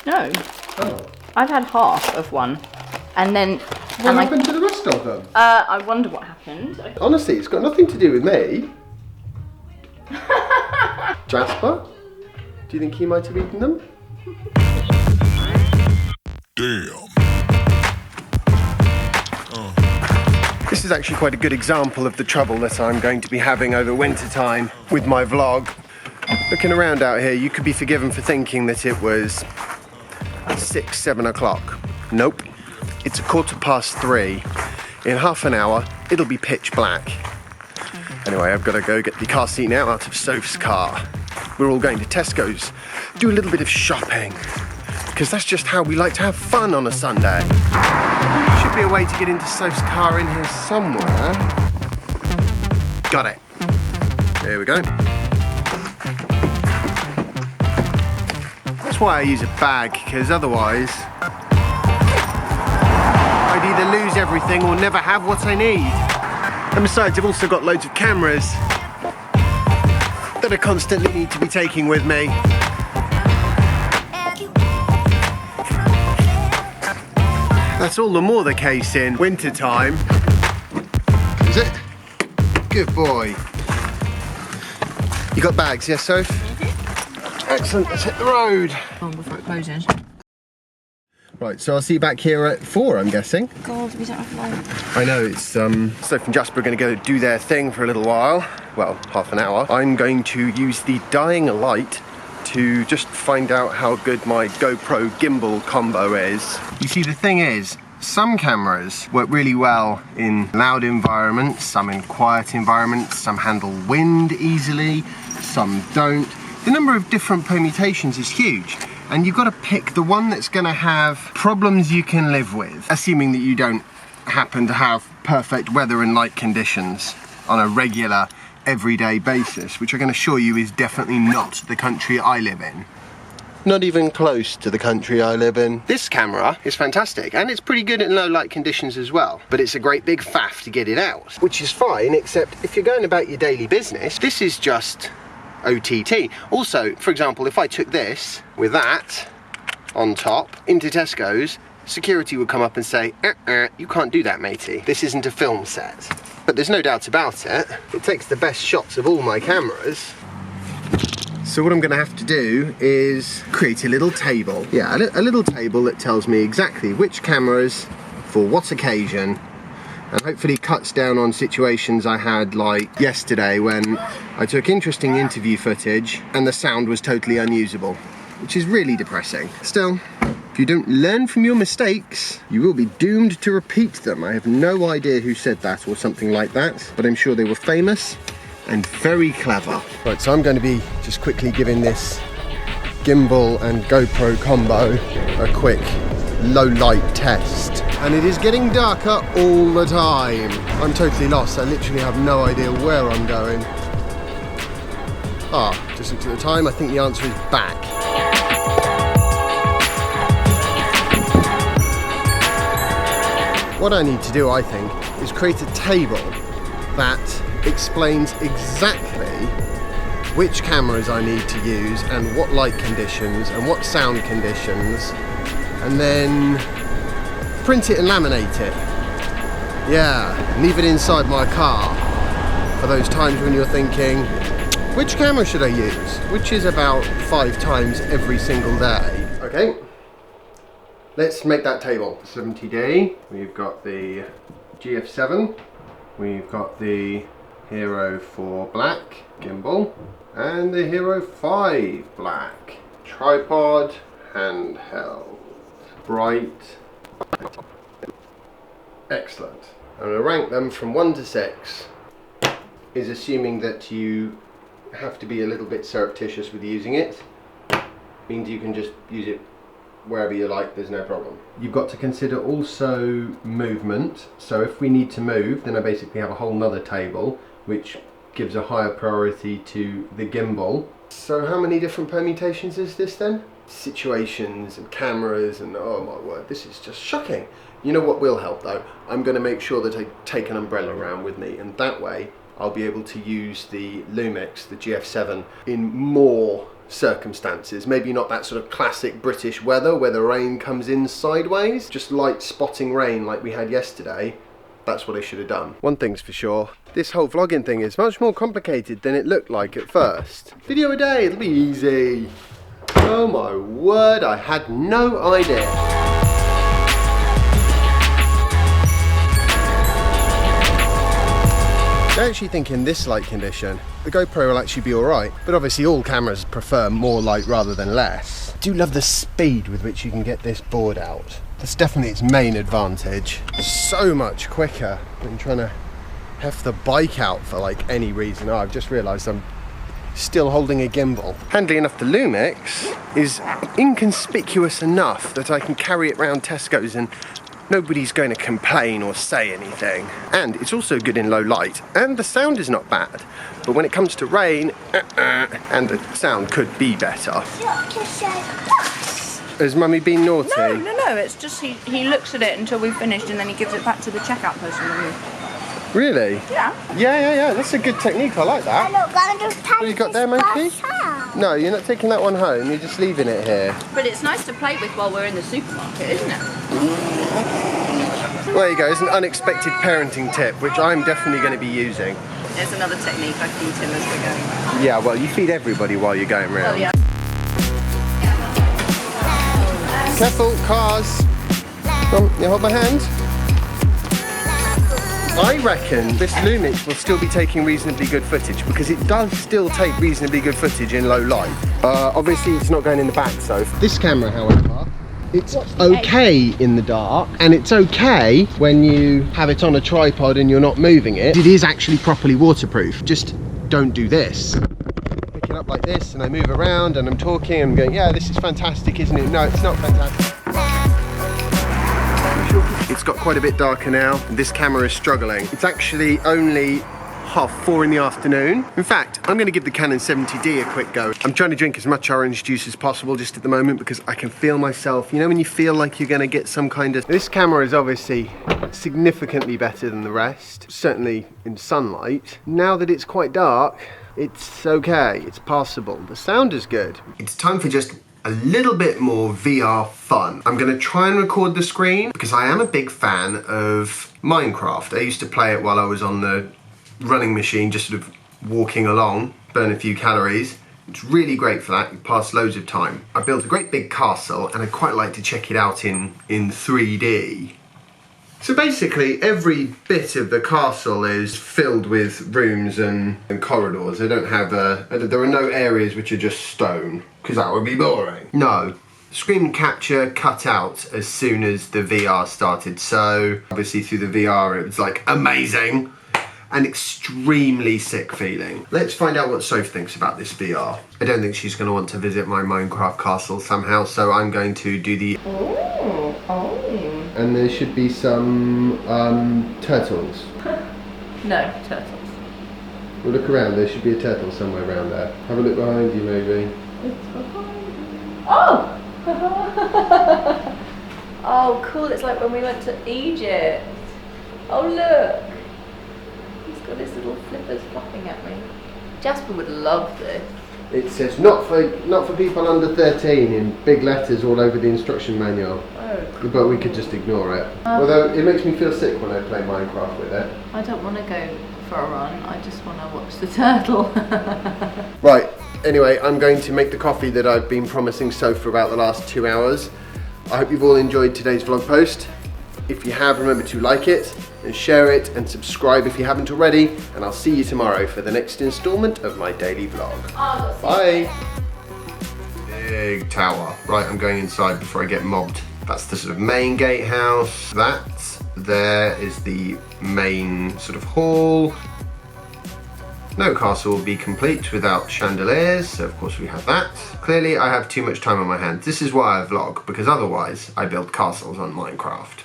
No. Oh. I've had half of one. And then... What happened to the rest of them? I wonder what happened. Honestly, it's got nothing to do with me. Jasper? Do you think he might have eaten them? Damn. This is actually quite a good example of the trouble that I'm going to be having over winter time with my vlog. Looking around out here, you could be forgiven for thinking that it was 6, 7 o'clock. Nope, it's 3:15. In half an hour, it'll be pitch black. Anyway, I've got to go get the car seat now out of Soph's car. We're all going to Tesco's, do a little bit of shopping, because that's just how we like to have fun on a Sunday. Should be a way to get into Soph's car in here somewhere. Got it. There we go. That's why I use a bag, because otherwise I'd either lose everything or never have what I need. And besides, I've also got loads of cameras that I constantly need to be taking with me. That's all the more the case in winter time. Is it? Good boy. You got bags, yes, Soph? Excellent, let's hit the road. Oh, before it closes. Right, so I'll see you back here at 4, I'm guessing. God, we don't have long. I know, it's Soph and Jasper are going to go do their thing for a little while. Well, half an hour. I'm going to use the dying light to just find out how good my GoPro gimbal combo is. You see, the thing is, some cameras work really well in loud environments, some in quiet environments, some handle wind easily, some don't. The number of different permutations is huge, and you've got to pick the one that's going to have problems you can live with, assuming that you don't happen to have perfect weather and light conditions on a regular, everyday basis, which I can assure you is definitely not the country I live in. Not even close to the country I live in. This camera is fantastic, and it's pretty good in low light conditions as well, but it's a great big faff to get it out, which is fine, except if you're going about your daily business, this is just OTT. Also, for example, if I took this with that on top into Tesco's, security would come up and say, you can't do that, matey. This isn't a film set. But there's no doubt about it. It takes the best shots of all my cameras. So what I'm going to have to do is create a little table. Yeah, a little table that tells me exactly which cameras for what occasion, and hopefully cuts down on situations I had like yesterday when I took interesting interview footage and the sound was totally unusable, which is really depressing. Still, if you don't learn from your mistakes, you will be doomed to repeat them. I have no idea who said that or something like that, but I'm sure they were famous and very clever. Right, so I'm going to be just quickly giving this gimbal and GoPro combo a quick low light test. And it is getting darker all the time. I'm totally lost. I literally have no idea where I'm going. Just looked at the time. I think the answer is back. What I need to do, I think, is create a table that explains exactly which cameras I need to use and what light conditions and what sound conditions, and then print it and laminate it. Yeah, leave it inside my car for those times when you're thinking, which camera should I use? Which is about 5 times every single day. Okay, let's make that table. 70D, we've got the GF7, we've got the Hero 4 Black gimbal, and the Hero 5 Black. Tripod, handheld, bright. Excellent. I'm going to rank them from 1 to 6, is assuming that you have to be a little bit surreptitious with using it. Means you can just use it wherever you like, there's no problem. You've got to consider also movement, so if we need to move, then I basically have a whole nother table which gives a higher priority to the gimbal. So how many different permutations is this then? Situations and cameras, and oh my word, this is just shocking. You know what will help though? I'm going to make sure that I take an umbrella around with me, and that way I'll be able to use the Lumix, the GF7, in more circumstances. Maybe not that sort of classic British weather where the rain comes in sideways, just light spotting rain like we had yesterday. That's what I should have done. One thing's for sure, this whole vlogging thing is much more complicated than it looked like at first. Video a day, it'll be easy. Oh my word, I had no idea. I actually think in this light condition, the GoPro will actually be alright, but obviously all cameras prefer more light rather than less. I do love the speed with which you can get this board out. That's definitely its main advantage. So much quicker than trying to heft the bike out for like any reason. Oh, I've just realised I'm still holding a gimbal. Handy enough, the Lumix is inconspicuous enough that I can carry it around Tesco's and nobody's going to complain or say anything. And it's also good in low light, and the sound is not bad. But when it comes to rain, and the sound could be better. Has Mummy been naughty? No, it's just he looks at it until we've finished and then he gives it back to the checkout person. Really? Yeah. Yeah, that's a good technique, I like that. What have you got there, Monkey? No, you're not taking that one home, you're just leaving it here. But it's nice to play with while we're in the supermarket, isn't it? There you go, it's an unexpected parenting tip, which I'm definitely going to be using. There's another technique I feed him as we're going. Yeah, well, you feed everybody while you're going around. Oh, yeah. Careful, cars. Come on, you hold my hand. I reckon this Lumix will still be taking reasonably good footage because it does still take reasonably good footage in low light. Obviously it's not going in the back, so this camera, however, it's okay in the dark, and it's okay when you have it on a tripod and you're not moving it. It is actually properly waterproof. Just don't do this. Pick it up like this and I move around and I'm talking and I'm going, yeah, this is fantastic, isn't it? No, it's not fantastic. It's got quite a bit darker now, and this camera is struggling. It's actually only 4:30 in the afternoon. In fact, I'm going to give the Canon 70D a quick go. I'm trying to drink as much orange juice as possible just at the moment because I can feel myself, you know when you feel like you're going to get some kind of... This camera is obviously significantly better than the rest, certainly in sunlight. Now that it's quite dark, it's okay, it's passable. The sound is good. It's time for just a little bit more VR fun. I'm going to try and record the screen because I am a big fan of Minecraft. I used to play it while I was on the running machine, just sort of walking along, burn a few calories. It's really great for that, you pass loads of time. I built a great big castle and I'd quite like to check it out in 3D. So basically every bit of the castle is filled with rooms and corridors. They don't have there are no areas which are just stone, because that would be boring. No. Screen capture cut out as soon as the VR started, so obviously through the VR it was like amazing and extremely sick feeling. Let's find out what Soph thinks about this VR. I don't think she's going to want to visit my Minecraft castle somehow, so I'm going to do the... Oh. And there should be some turtles. No, turtles. Well, look around, there should be a turtle somewhere around there. Have a look behind you, maybe. It's behind. Oh! Oh, cool, it's like when we went to Egypt. Oh, look. He's got his little flippers flopping at me. Jasper would love this. It says not for people under 13 in big letters all over the instruction manual. Oh, cool. But we could just ignore it. Although it makes me feel sick when I play Minecraft with it. I don't want to go for a run, I just want to watch the turtle. Right, anyway, I'm going to make the coffee that I've been promising Soph for about the last 2 hours. I hope you've all enjoyed today's vlog post. If you have, remember to like it and share it and subscribe if you haven't already, and I'll see you tomorrow for the next instalment of my daily vlog. Bye! Big tower. Right, I'm going inside before I get mobbed. That's the sort of main gatehouse. That there is the main sort of hall. No castle will be complete without chandeliers, so of course we have that. Clearly I have too much time on my hands. This is why I vlog, because otherwise I build castles on Minecraft.